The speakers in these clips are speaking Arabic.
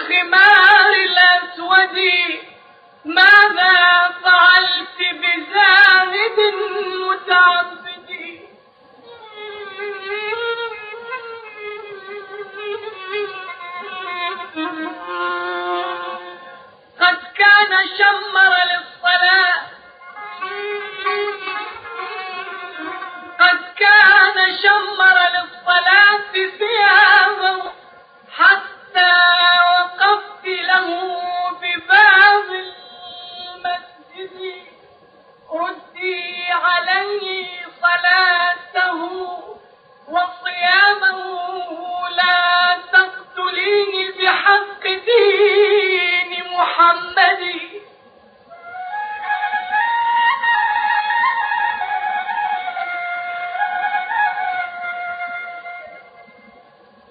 الخمار الأسود ماذا فعلت بزاهد متعبد قد كان شمر للصلاة قد كان شمر للصلاة ثيابه حتى وقفت له بباب المسجد ردي عليه صلاته وصيامه لا تقتليني بحق دين محمد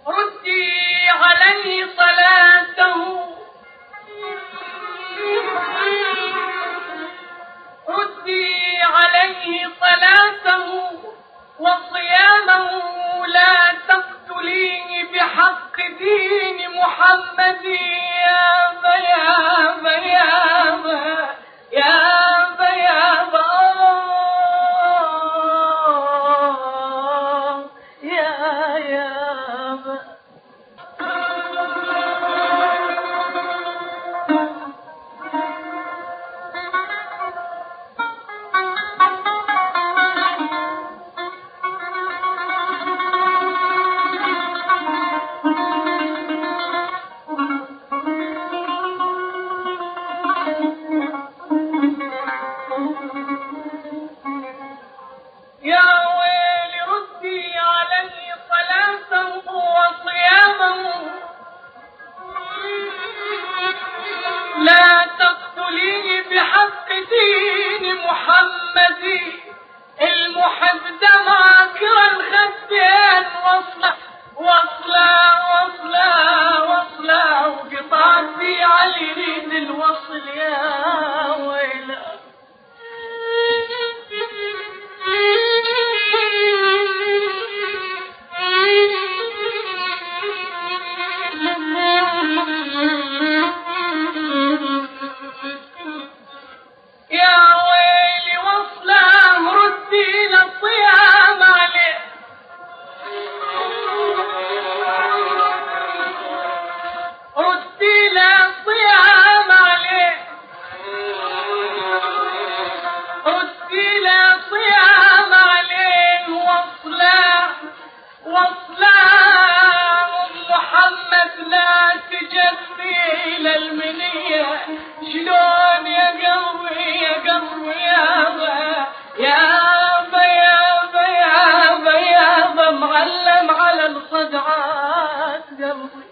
ردي عليه صلاته ردي عليه صلاته وصيامه لا تقتليني بحق دين محمد يا بيابا يابا يا بيابا يا يابا يا ويل ردي عليه صلاته وصيامه لا تقتليني بحق دين محمد المحب دماكر الخدين وصلا وصلا وصلا وصلا وقطعتي على يريد الوصل يا ويله يا ويلي وصله ردي للصيام عليه ردي للصيام عليه ردي للصيام عليه وصله محمد لا تجفي للمنية شلون يا قلبي يا قلبي يابا يابا يابا يابا معلم على الصدعات قلبي